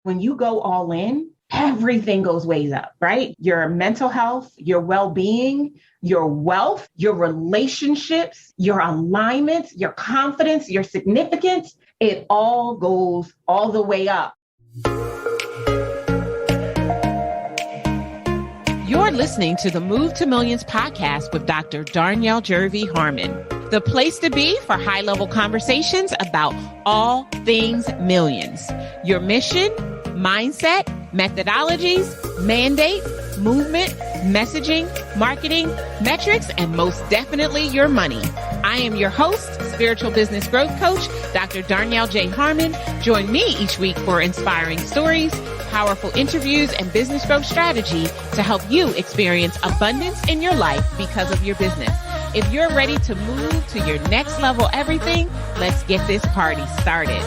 when you go all in, everything goes ways up, right? Your mental health, your well-being, your wealth, your relationships, your alignments, your confidence, your significance, it all goes all the way up. You're listening to the Move to Millions podcast with Dr. Darnyelle Jervey Harmon, the place to be for high-level conversations about all things millions. Your mission, mindset, methodologies, mandate, movement, messaging, marketing, metrics, and most definitely your money. I am your host, spiritual business growth coach, Dr. Darnyelle J. Harmon. Join me each week for inspiring stories, powerful interviews, and business growth strategy to help you experience abundance in your life because of your business. If you're ready to move to your next level everything, let's get this party started.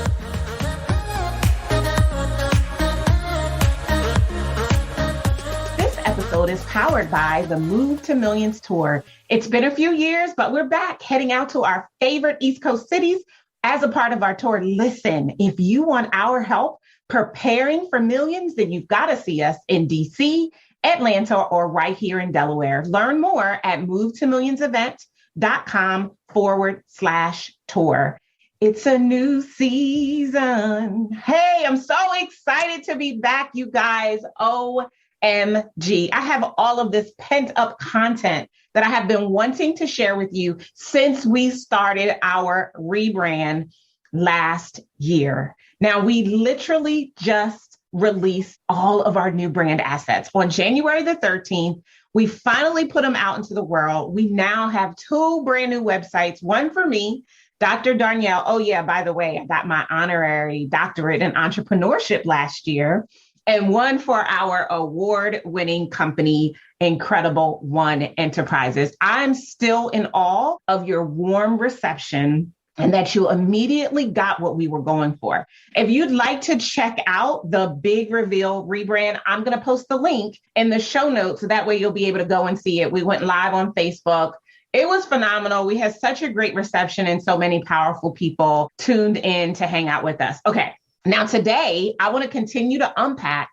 Episode is powered by the Move to Millions Tour. It's been a few years, but we're back heading out to our favorite East Coast cities as a part of our tour. Listen, if you want our help preparing for millions, then you've got to see us in DC, Atlanta, or right here in Delaware. Learn more at movetomillionsevent.com/tour. It's a new season. Hey, I'm so excited to be back, you guys. OMG. I have all of this pent up content that I have been wanting to share with you since we started our rebrand last year. Now, we literally just released all of our new brand assets on January the 13th. We finally put them out into the world. We now have 2 brand new websites, one for me, Dr. Darnyelle. Oh yeah, by the way, I got my honorary doctorate in entrepreneurship last year. And one for our award-winning company, Incredible One Enterprises. I'm still in awe of your warm reception and that you immediately got what we were going for. If you'd like to check out the big reveal rebrand, I'm going to post the link in the show notes so that way you'll be able to go and see it. We went live on Facebook. It was phenomenal. We had such a great reception and so many powerful people tuned in to hang out with us. Okay. Now, today, I want to continue to unpack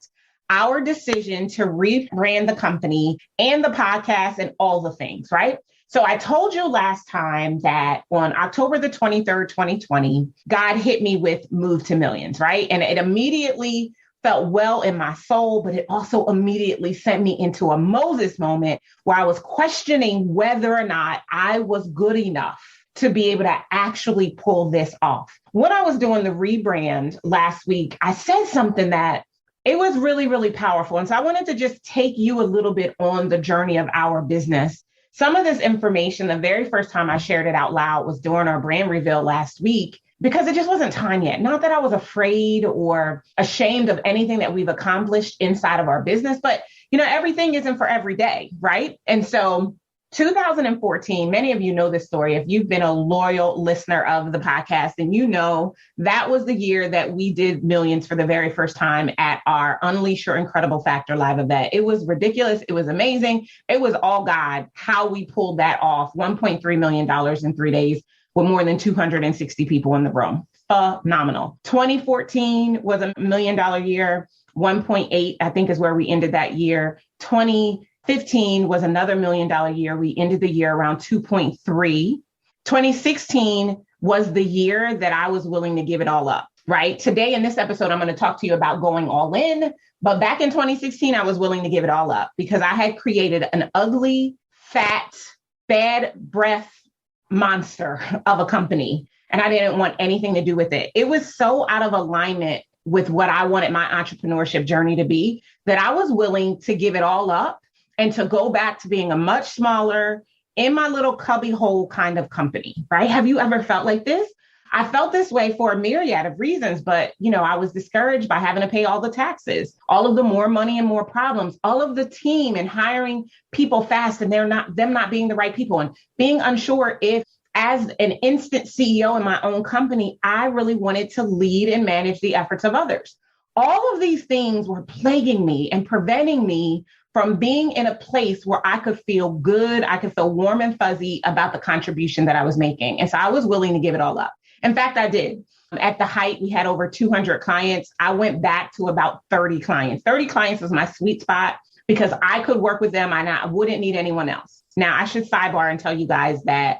our decision to rebrand the company and the podcast and all the things, right? So I told you last time that on October the 23rd, 2020, God hit me with Move to Millions, right? And it immediately felt well in my soul, but it also immediately sent me into a Moses moment where I was questioning whether or not I was good enough to be able to actually pull this off. When I was doing the rebrand last week, I said something that it was really, really powerful. And so I wanted to just take you a little bit on the journey of our business. Some of this information, the very first time I shared it out loud was during our brand reveal last week, because it just wasn't time yet. Not that I was afraid or ashamed of anything that we've accomplished inside of our business, but everything isn't for every day, right? And so 2014, many of you know this story. If you've been a loyal listener of the podcast, and that was the year that we did millions for the very first time at our Unleash Your Incredible Factor live event. It was ridiculous. It was amazing. It was all God, how we pulled that off. $1.3 million in 3 days with more than 260 people in the room. Phenomenal. 2014 was $1 million year. 1.8, I think, is where we ended that year. 2015 was another $1 million year. We ended the year around 2.3. 2016 was the year that I was willing to give it all up, right? Today in this episode, I'm going to talk to you about going all in. But back in 2016, I was willing to give it all up because I had created an ugly, fat, bad breath monster of a company. And I didn't want anything to do with it. It was so out of alignment with what I wanted my entrepreneurship journey to be that I was willing to give it all up and to go back to being a much smaller, in my little cubby hole kind of company, right? Have you ever felt like this? I felt this way for a myriad of reasons, but I was discouraged by having to pay all the taxes, all of the more money and more problems, all of the team and hiring people fast and them not being the right people and being unsure if, as an instant CEO in my own company, I really wanted to lead and manage the efforts of others. All of these things were plaguing me and preventing me from being in a place where I could feel good, I could feel warm and fuzzy about the contribution that I was making. And so I was willing to give it all up. In fact, I did. At the height, we had over 200 clients. I went back to about 30 clients. 30 clients was my sweet spot because I could work with them and I wouldn't need anyone else. Now, I should sidebar and tell you guys that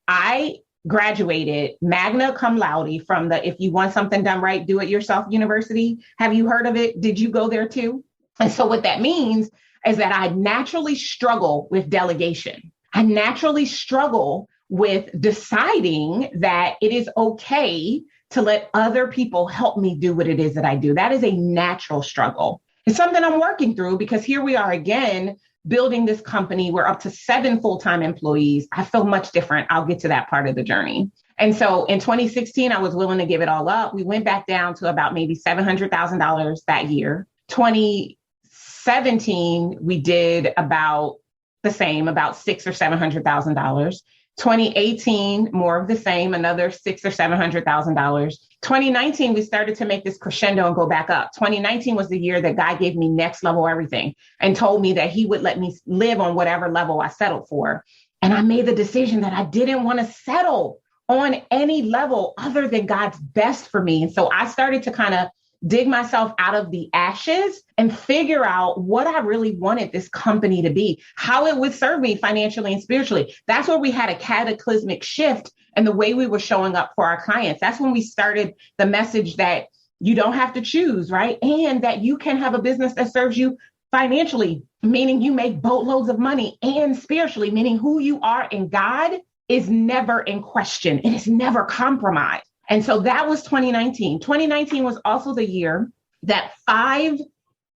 I graduated magna cum laude from the If You Want Something Done Right, Do It Yourself University. Have you heard of it? Did you go there too? And so what that means is that I naturally struggle with delegation. I naturally struggle with deciding that it is okay to let other people help me do what it is that I do. That is a natural struggle. It's something I'm working through because here we are again, building this company. We're up to 7 full-time employees. I feel much different. I'll get to that part of the journey. And so in 2016, I was willing to give it all up. We went back down to about maybe $700,000 that year. 2017, we did about the same, about $600,000 or $700,000. 2018, more of the same, another $600,000 or $700,000. 2019, we started to make this crescendo and go back up. 2019 was the year that God gave me next level everything and told me that he would let me live on whatever level I settled for. And I made the decision that I didn't want to settle on any level other than God's best for me. And so I started to kind of dig myself out of the ashes and figure out what I really wanted this company to be, how it would serve me financially and spiritually. That's where we had a cataclysmic shift in the way we were showing up for our clients. That's when we started the message that you don't have to choose, right? And that you can have a business that serves you financially, meaning you make boatloads of money, and spiritually, meaning who you are in God is never in question. It is never compromised. And so that was 2019. 2019 was also the year that 5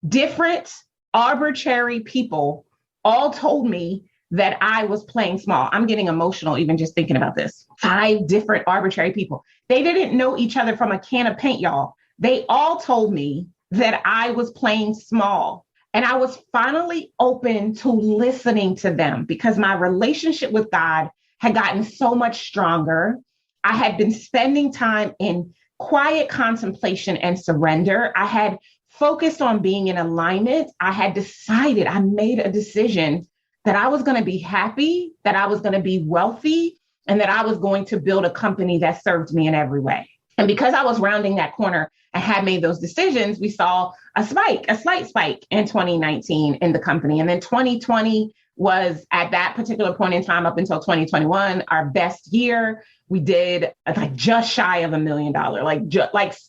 different arbitrary people all told me that I was playing small. I'm getting emotional even just thinking about this. 5 different arbitrary people. They didn't know each other from a can of paint, y'all. They all told me that I was playing small. And I was finally open to listening to them because my relationship with God had gotten so much stronger. I had been spending time in quiet contemplation and surrender. I had focused on being in alignment. I had decided, I made a decision that I was going to be happy, that I was going to be wealthy, and that I was going to build a company that served me in every way. And because I was rounding that corner and had made those decisions, we saw a slight spike in 2019 in the company. And then 2020 was at that particular point in time up until 2021, our best year. We did like just shy of $1 million. Like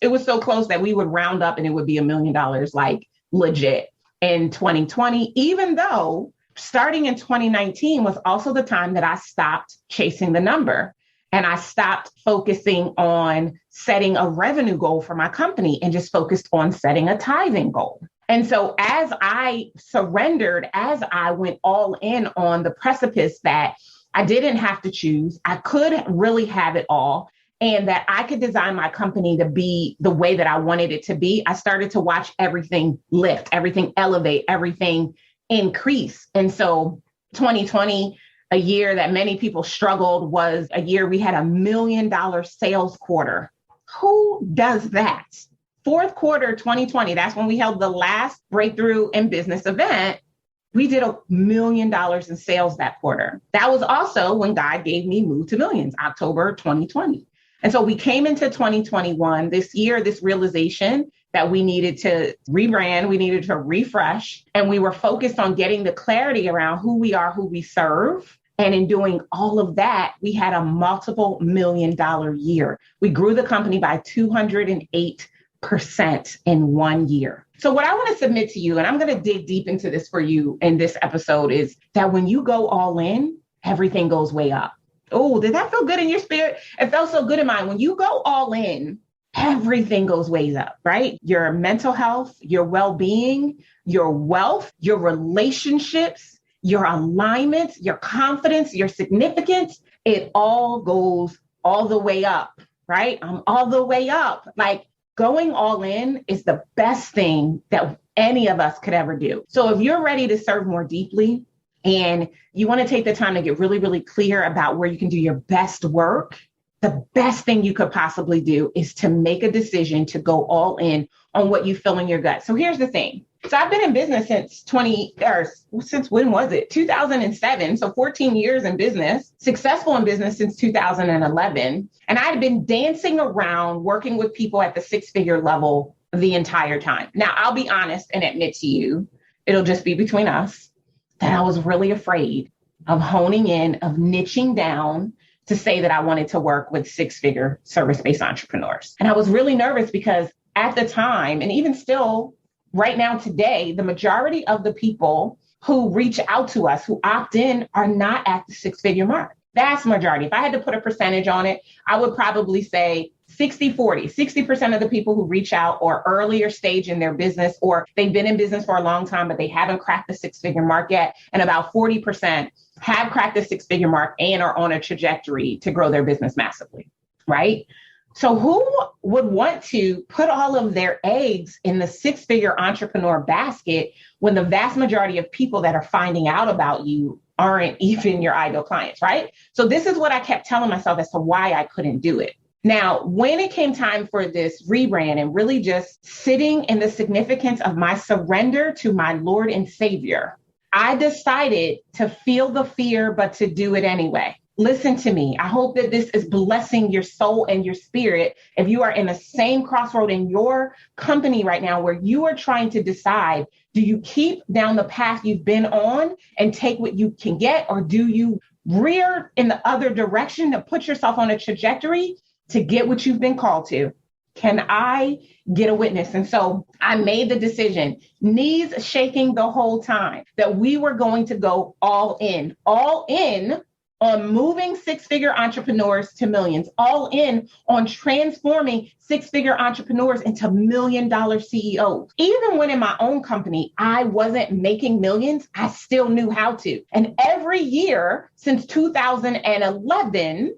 it was so close that we would round up and it would be $1 million, like legit in 2020, even though starting in 2019 was also the time that I stopped chasing the number and I stopped focusing on setting a revenue goal for my company and just focused on setting a tithing goal. And so as I surrendered, as I went all in on the precipice that I didn't have to choose, I could really have it all, and that I could design my company to be the way that I wanted it to be, I started to watch everything lift, everything elevate, everything increase. And so 2020, a year that many people struggled, was a year we had $1 million sales quarter. Who does that? Fourth quarter 2020, that's when we held the last breakthrough in business event. We did $1 million in sales that quarter. That was also when God gave me Move to Millions, October 2020. And so we came into 2021, this year, this realization that we needed to rebrand, we needed to refresh, and we were focused on getting the clarity around who we are, who we serve. And in doing all of that, we had a multiple $1 million year. We grew the company by 208% in 1 year. So what I want to submit to you, and I'm going to dig deep into this for you in this episode, is that when you go all in, everything goes way up. Oh, did that feel good in your spirit? It felt so good in mine. When you go all in, everything goes ways up, right? Your mental health, your well-being, your wealth, your relationships, your alignment, your confidence, your significance, it all goes all the way up, right? I'm all the way up. Like, going all in is the best thing that any of us could ever do. So if you're ready to serve more deeply and you want to take the time to get really, really clear about where you can do your best work, the best thing you could possibly do is to make a decision to go all in on what you feel in your gut. So here's the thing. So I've been in business since when was it? 2007. So 14 years in business, successful in business since 2011. And I had been dancing around working with people at the six-figure level the entire time. Now, I'll be honest and admit to you, it'll just be between us, that I was really afraid of honing in, of niching down to say that I wanted to work with six-figure service-based entrepreneurs. And I was really nervous because at the time, and even still right now today, the majority of the people who reach out to us, who opt in, are not at the six-figure mark. Vast majority. If I had to put a percentage on it, I would probably say 60-40. 60% of the people who reach out are earlier stage in their business, or they've been in business for a long time, but they haven't cracked the six-figure mark yet. And about 40% have cracked the six-figure mark and are on a trajectory to grow their business massively, right? So who would want to put all of their eggs in the six-figure entrepreneur basket when the vast majority of people that are finding out about you aren't even your ideal clients, right? So this is what I kept telling myself as to why I couldn't do it. Now, when it came time for this rebrand and really just sitting in the significance of my surrender to my Lord and Savior, I decided to feel the fear, but to do it anyway. Listen to me. I hope that this is blessing your soul and your spirit. If you are in the same crossroad in your company right now where you are trying to decide, do you keep down the path you've been on and take what you can get, or do you rear in the other direction to put yourself on a trajectory to get what you've been called to? Can I get a witness? And so I made the decision, knees shaking the whole time, that we were going to go all in on moving six-figure entrepreneurs to millions, all in on transforming six-figure entrepreneurs into million-dollar CEOs. Even when in my own company, I wasn't making millions, I still knew how to. And every year since 2011,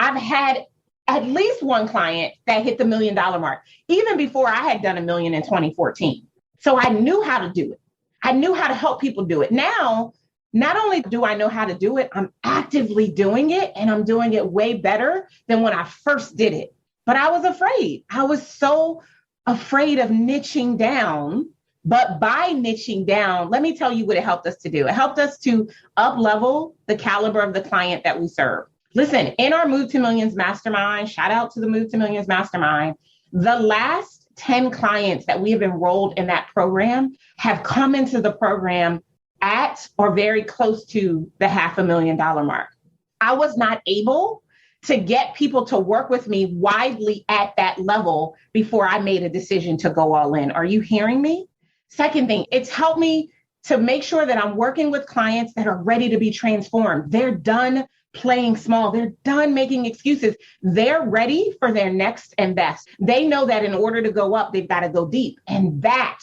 I've had at least one client that hit the $1 million mark, even before I had done $1 million in 2014. So I knew how to do it. I knew how to help people do it. Now, not only do I know how to do it, I'm actively doing it, and I'm doing it way better than when I first did it. But I was afraid. I was so afraid of niching down. But by niching down, let me tell you what it helped us to do. It helped us to up-level the caliber of the client that we serve. Listen, in our Move to Millions Mastermind, shout out to the Move to Millions Mastermind, the last 10 clients that we have enrolled in that program have come into the program at or very close to the $500,000 mark. I was not able to get people to work with me widely at that level before I made a decision to go all in. Are you hearing me? Second thing, it's helped me to make sure that I'm working with clients that are ready to be transformed. They're done playing small. They're done making excuses. They're ready for their next and best. They know that in order to go up, they've got to go deep. And that,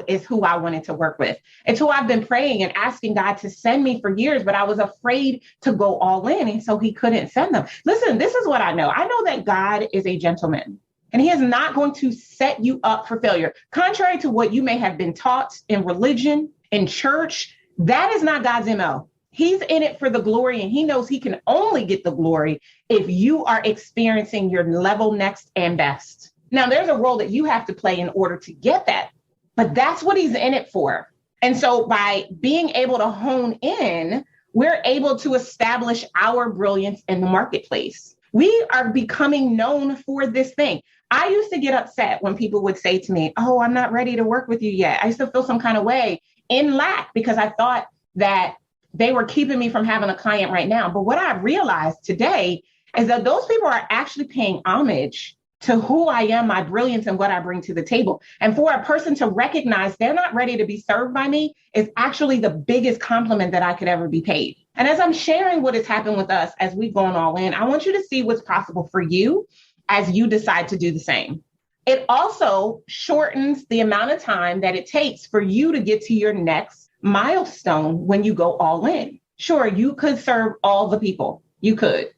is who I wanted to work with. It's who I've been praying and asking God to send me for years, but I was afraid to go all in. And so he couldn't send them. Listen, this is what I know. I know that God is a gentleman, and he is not going to set you up for failure. Contrary to what you may have been taught in religion, in church, that is not God's MO. He's in it for the glory, and he knows he can only get the glory if you are experiencing your level next and best. Now, there's a role that you have to play in order to get that, but that's what he's in it for. And so by being able to hone in, we're able to establish our brilliance in the marketplace. We are becoming known for this thing. I used to get upset when people would say to me, "Oh, I'm not ready to work with you yet." I used to feel some kind of way in lack because I thought that they were keeping me from having a client right now. But what I realized today is that those people are actually paying homage to who I am, my brilliance, and what I bring to the table. And for a person to recognize they're not ready to be served by me is actually the biggest compliment that I could ever be paid. And as I'm sharing what has happened with us as we've gone all in, I want you to see what's possible for you as you decide to do the same. It also shortens the amount of time that it takes for you to get to your next milestone when you go all in. Sure, you could serve all the people. You could.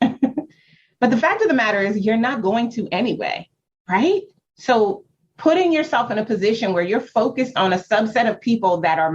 But the fact of the matter is you're not going to anyway, right? So putting yourself in a position where you're focused on a subset of people that are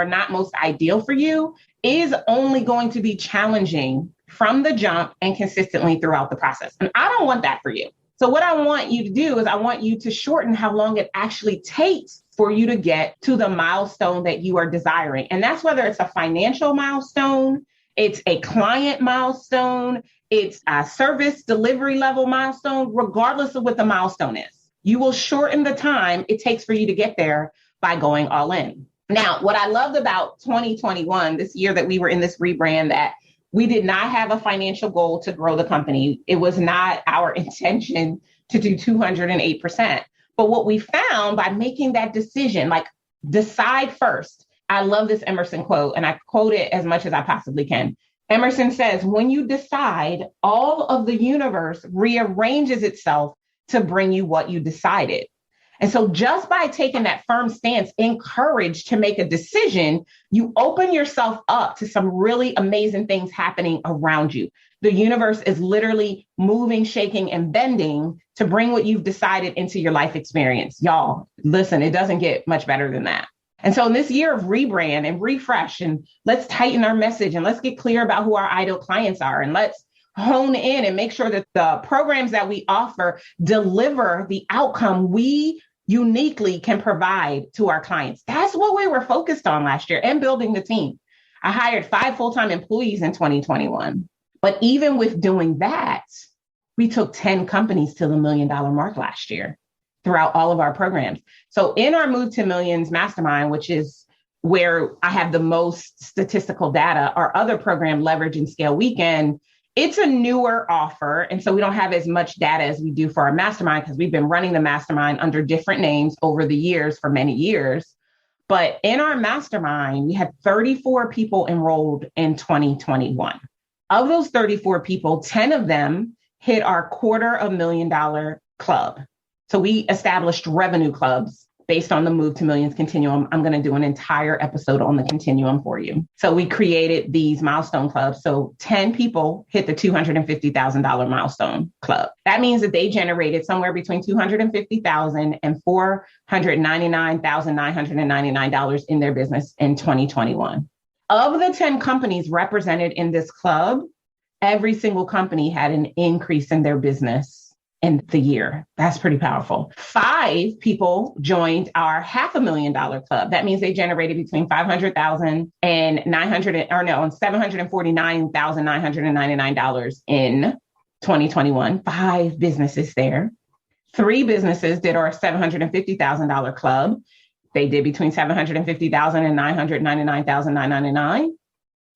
not most ideal for you is only going to be challenging from the jump and consistently throughout the process. And I don't want that for you. So what I want you to do is I want you to shorten how long it actually takes for you to get to the milestone that you are desiring. And that's whether it's a financial milestone, it's a client milestone, it's a service delivery level milestone, regardless of what the milestone is. You will shorten the time it takes for you to get there by going all in. Now, what I loved about 2021, this year that we were in this rebrand, that we did not have a financial goal to grow the company. It was not our intention to do 208%. But what we found by making that decision, like decide first. I love this Emerson quote, and I quote it as much as I possibly can. Emerson says, when you decide, all of the universe rearranges itself to bring you what you decided. And so just by taking that firm stance, encouraged to make a decision, you open yourself up to some really amazing things happening around you. The universe is literally moving, shaking, and bending to bring what you've decided into your life experience. Y'all, listen, it doesn't get much better than that. And so in this year of rebrand and refresh, and let's tighten our message and let's get clear about who our ideal clients are, and let's hone in and make sure that the programs that we offer deliver the outcome we uniquely can provide to our clients. That's what we were focused on last year, and building the team. I hired 5 full-time employees in 2021. But even with doing that, we took 10 companies to the $1 million mark last year throughout all of our programs. So in our Move to Millions Mastermind, which is where I have the most statistical data, our other program, Leverage and Scale Weekend, it's a newer offer. And so we don't have as much data as we do for our mastermind, because we've been running the mastermind under different names over the years for many years. But in our mastermind, we had 34 people enrolled in 2021. Of those 34 people, 10 of them hit our $250,000 club. So we established revenue clubs based on the Move to Millions continuum. I'm going to do an entire episode on the continuum for you. So we created these milestone clubs. So 10 people hit the $250,000 milestone club. That means that they generated somewhere between $250,000 and $499,999 in their business in 2021. Of the 10 companies represented in this club, every single company had an increase in their business in the year. That's pretty powerful. 5 people joined our $500,000 club. That means they generated between $500,000 and $749,999 in 2021. 5 businesses there. 3 businesses did our $750,000 club. They did between $750,000 and $999,999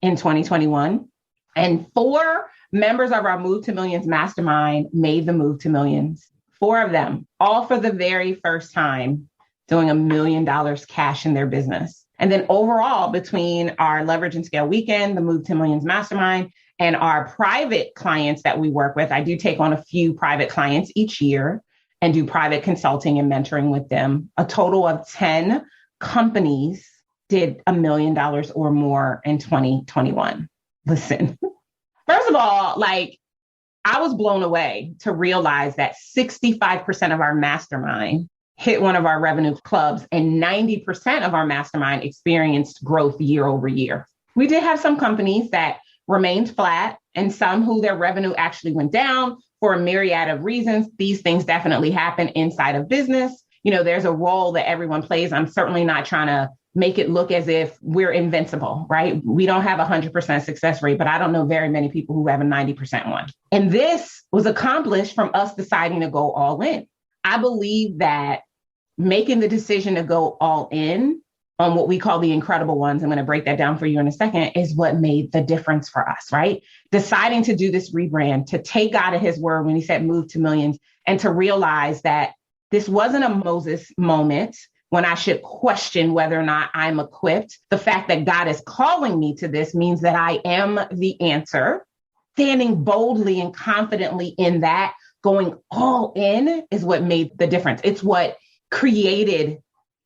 in 2021. And 4 members of our Move to Millions Mastermind made the Move to Millions. 4 of them, all for the very first time, doing $1 million cash in their business. And then overall, between our Leverage and Scale Weekend, the Move to Millions Mastermind, and our private clients that we work with, I do take on a few private clients each year and do private consulting and mentoring with them. A total of 10 companies did $1 million or more in 2021. Listen, first of all, I was blown away to realize that 65% of our mastermind hit one of our revenue clubs, and 90% of our mastermind experienced growth year over year. We did have some companies that remained flat and some who their revenue actually went down for a myriad of reasons. These things definitely happen inside of business. You know, there's a role that everyone plays. I'm certainly not trying to make it look as if we're invincible, right? We don't have a 100% success rate, but I don't know very many people who have a 90% one. And this was accomplished from us deciding to go all in. I believe that making the decision to go all in on what we call the incredible ones, I'm going to break that down for you in a second, is what made the difference for us, right? Deciding to do this rebrand, to take God at his word when he said move to millions, and to realize that this wasn't a Moses moment when I should question whether or not I'm equipped. The fact that God is calling me to this means that I am the answer. Standing boldly and confidently in that, going all in, is what made the difference. It's what created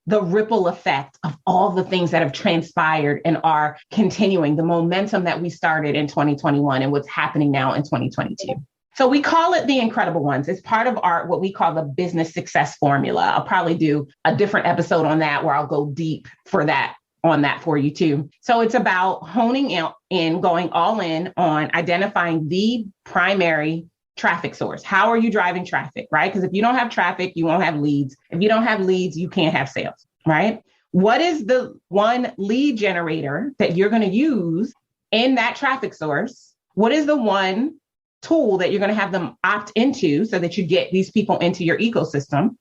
the ripple effect of all the things that have transpired and are continuing, the momentum that we started in 2021 and what's happening now in 2022. So we call it the incredible ones. It's part of our, what we call the business success formula. I'll probably do a different episode on that where I'll go deep for that, on that for you too. So it's about honing in, going all in on identifying the primary traffic source. How are you driving traffic, right? Because if you don't have traffic, you won't have leads. If you don't have leads, you can't have sales. right? What is the one lead generator that you're going to use in that traffic source? What is the one tool that you're going to have them opt into so that you get these people into your ecosystem?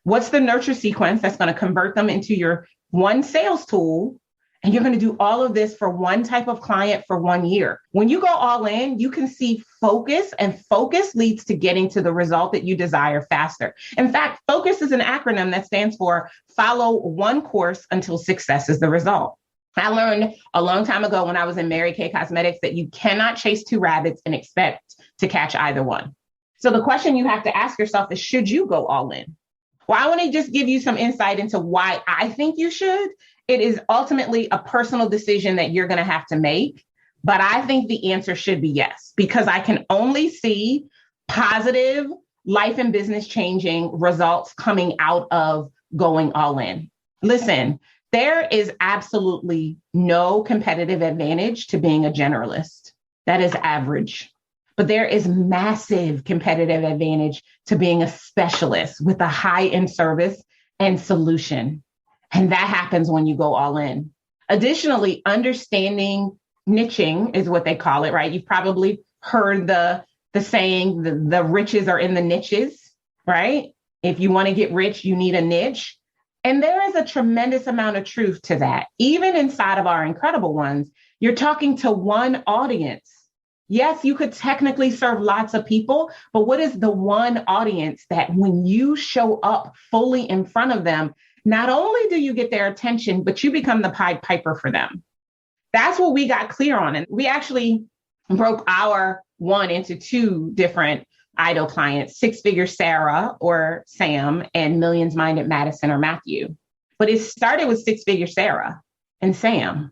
What's the nurture sequence that's going to convert them into your one sales tool? And you're going to do all of this for one type of client for 1 year. When you go all in, you can see focus, and focus leads to getting to the result that you desire faster. In fact, focus is an acronym that stands for follow one course until success is the result. I learned a long time ago when I was in Mary Kay Cosmetics that you cannot chase two rabbits and expect to catch either one. So the question you have to ask yourself is, should you go all in? Well, I want to just give you some insight into why I think you should. It is ultimately a personal decision that you're going to have to make. But I think the answer should be yes, because I can only see positive life and business changing results coming out of going all in. Listen, there is absolutely no competitive advantage to being a generalist. That is average. But there is massive competitive advantage to being a specialist with a high-end service and solution. And that happens when you go all in. Additionally, understanding niching is what they call it, right? You've probably heard the saying, the riches are in the niches, right? If you want to get rich, you need a niche. And there is a tremendous amount of truth to that. Even inside of our incredible ones, you're talking to one audience. Yes, you could technically serve lots of people, but what is the one audience that when you show up fully in front of them, not only do you get their attention, but you become the Pied Piper for them? That's what we got clear on. And we actually broke our one into two different idol clients, Six-Figure Sarah or Sam and Millions Minded Madison or Matthew. But it started with Six-Figure Sarah and Sam.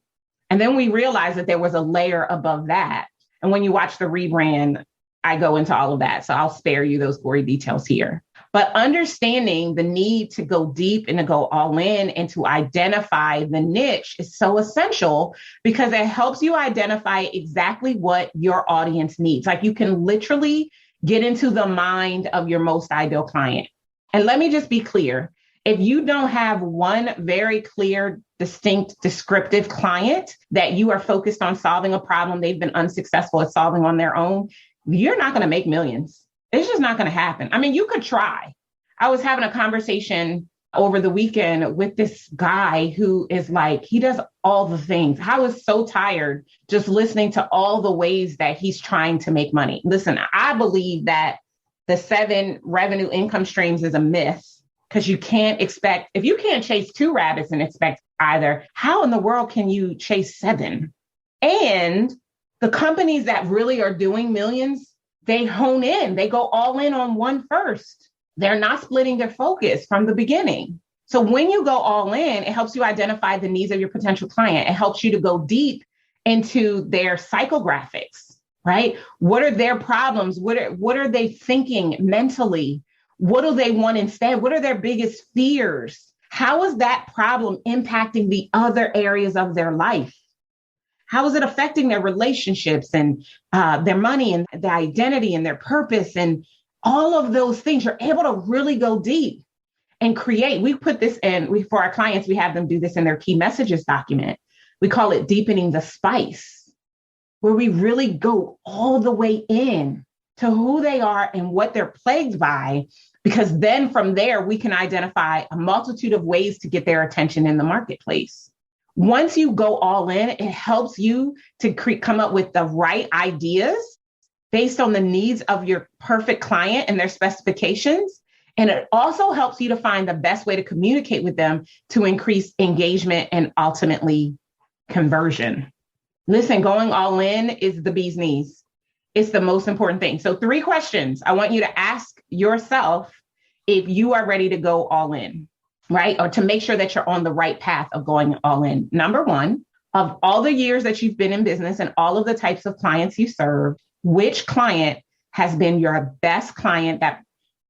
And then we realized that there was a layer above that. And when you watch the rebrand, I go into all of that. So I'll spare you those gory details here. But understanding the need to go deep and to go all in and to identify the niche is so essential because it helps you identify exactly what your audience needs. Like you can literally get into the mind of your most ideal client. And let me just be clear. If you don't have one very clear, distinct, descriptive client that you are focused on solving a problem they've been unsuccessful at solving on their own, you're not going to make millions. It's just not going to happen. I mean, you could try. I was having a conversation over the weekend with this guy who is like, he does all the things. I was so tired just listening to all the ways that he's trying to make money. Listen, I believe that the 7 revenue income streams is a myth. Because you can't expect, if you can't chase 2 rabbits and expect either, how in the world can you chase 7? And the companies that really are doing millions, they hone in, they go all in on one first. They're not splitting their focus from the beginning. So when you go all in, it helps you identify the needs of your potential client. It helps you to go deep into their psychographics, right? What are their problems? What are they thinking mentally? What do they want instead? What are their biggest fears? How is that problem impacting the other areas of their life? How is it affecting their relationships and their money and their identity and their purpose and all of those things? You're able to really go deep and create. We put this in, for our clients, we have them do this in their key messages document. We call it deepening the spice, where we really go all the way in to who they are and what they're plagued by. Because then from there, we can identify a multitude of ways to get their attention in the marketplace. Once you go all in, it helps you to come up with the right ideas based on the needs of your perfect client and their specifications. And it also helps you to find the best way to communicate with them to increase engagement and ultimately conversion. Listen, going all in is the bee's knees. It's the most important thing. So 3 questions I want you to ask yourself if you are ready to go all in, right? Or to make sure that you're on the right path of going all in. Number 1, of all the years that you've been in business and all of the types of clients you serve, which client has been your best client that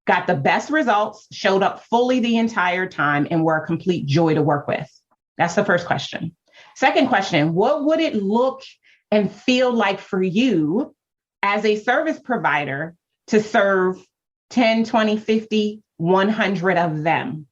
got the best results, showed up fully the entire time, and were a complete joy to work with? That's the first question. Second question, what would it look and feel like for you as a service provider to serve 10, 20, 50, 100 of them?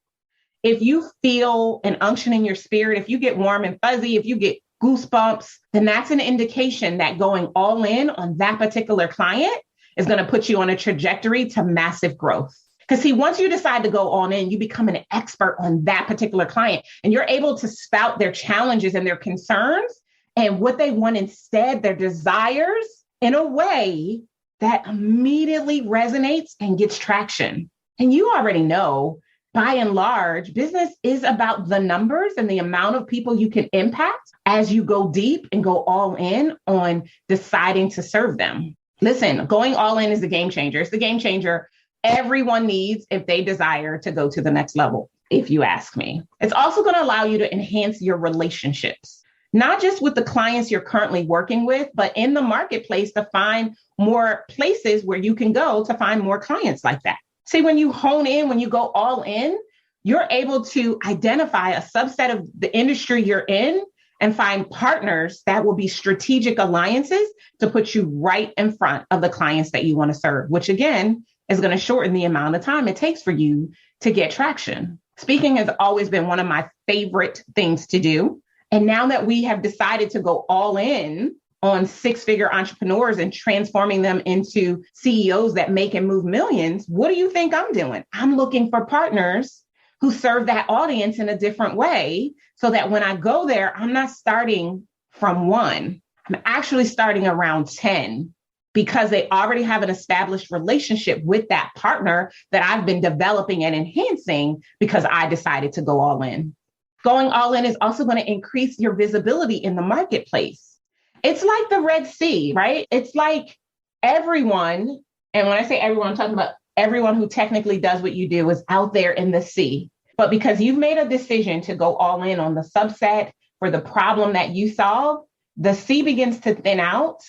If you feel an unction in your spirit, if you get warm and fuzzy, if you get goosebumps, then that's an indication that going all in on that particular client is going to put you on a trajectory to massive growth. Because see, once you decide to go all in, you become an expert on that particular client and you're able to spout their challenges and their concerns and what they want instead, their desires, in a way that immediately resonates and gets traction. And you already know, by and large, business is about the numbers and the amount of people you can impact as you go deep and go all in on deciding to serve them. Listen, going all in is the game changer. It's the game changer everyone needs if they desire to go to the next level, if you ask me. It's also going to allow you to enhance your relationships, not just with the clients you're currently working with, but in the marketplace to find more places where you can go to find more clients like that. See, when you hone in, when you go all in, you're able to identify a subset of the industry you're in and find partners that will be strategic alliances to put you right in front of the clients that you want to serve, which again, is going to shorten the amount of time it takes for you to get traction. Speaking has always been one of my favorite things to do. And now that we have decided to go all in on six-figure entrepreneurs and transforming them into CEOs that make and move millions, what do you think I'm doing? I'm looking for partners who serve that audience in a different way so that when I go there, I'm not starting from one. I'm actually starting around 10 because they already have an established relationship with that partner that I've been developing and enhancing because I decided to go all in. Going all in is also going to increase your visibility in the marketplace. It's like the Red Sea, right? It's like everyone, and when I say everyone, I'm talking about everyone who technically does what you do is out there in the sea. But because you've made a decision to go all in on the subset for the problem that you solve, the sea begins to thin out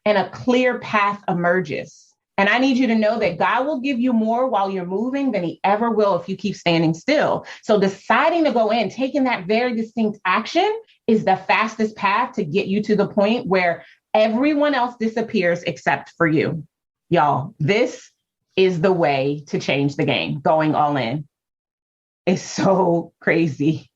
and a clear path emerges. And I need you to know that God will give you more while you're moving than he ever will if you keep standing still. So deciding to go in, taking that very distinct action is the fastest path to get you to the point where everyone else disappears except for you. Y'all, this is the way to change the game. Going all in is so crazy.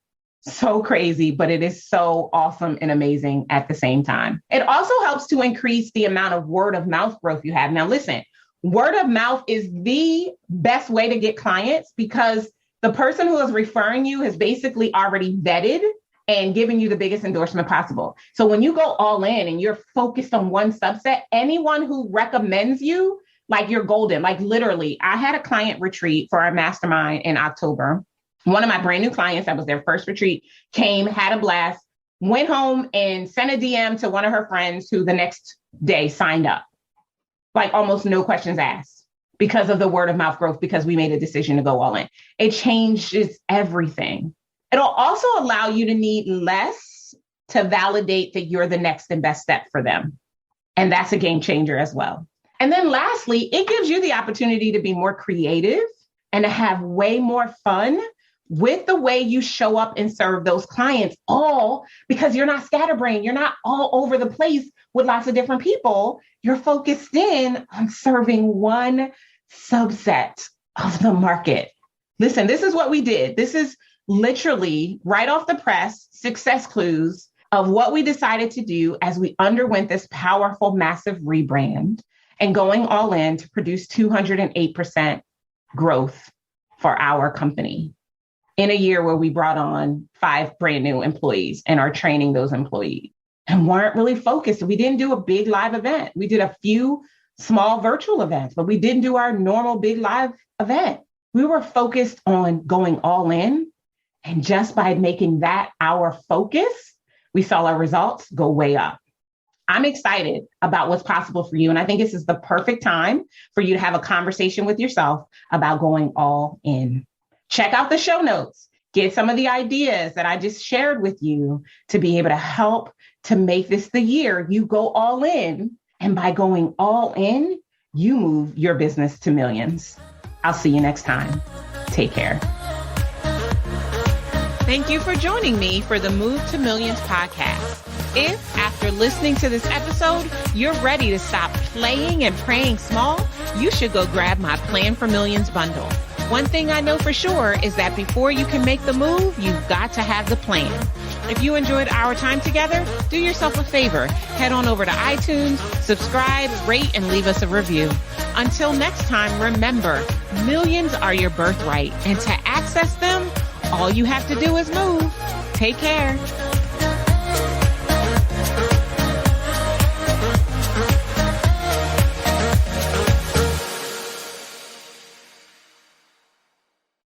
So crazy, but it is so awesome and amazing at the same time. It also helps to increase the amount of word of mouth growth you have. Now, listen, word of mouth is the best way to get clients because the person who is referring you has basically already vetted and given you the biggest endorsement possible. So when you go all in and you're focused on one subset, anyone who recommends you, like you're golden. Like literally, I had a client retreat for our mastermind in October. One of my brand new clients, that was their first retreat, came, had a blast, went home and sent a DM to one of her friends who the next day signed up. Like almost no questions asked because of the word of mouth growth, because we made a decision to go all in. It changes everything. It'll also allow you to need less to validate that you're the next and best step for them. And that's a game changer as well. And then lastly, it gives you the opportunity to be more creative and to have way more fun with the way you show up and serve those clients, all because you're not scatterbrained. You're not all over the place with lots of different people. You're focused in on serving one subset of the market. Listen, this is what we did. This is literally right off the press, success clues of what we decided to do as we underwent this powerful, massive rebrand and going all in to produce 208% growth for our company in a year where we brought on 5 brand new employees and are training those employees and weren't really focused. We didn't do a big live event. We did a few small virtual events, but we didn't do our normal big live event. We were focused on going all in. And just by making that our focus, we saw our results go way up. I'm excited about what's possible for you. And I think this is the perfect time for you to have a conversation with yourself about going all in. Check out the show notes. Get some of the ideas that I just shared with you to be able to help to make this the year you go all in. And by going all in, you move your business to millions. I'll see you next time. Take care. Thank you for joining me for the Move to Millions podcast. If, after listening to this episode, you're ready to stop playing and praying small, you should go grab my Plan for Millions bundle. One thing I know for sure is that before you can make the move, you've got to have the plan. If you enjoyed our time together, do yourself a favor. Head on over to iTunes, subscribe, rate, and leave us a review. Until next time, remember, millions are your birthright, and to access them, all you have to do is move. Take care.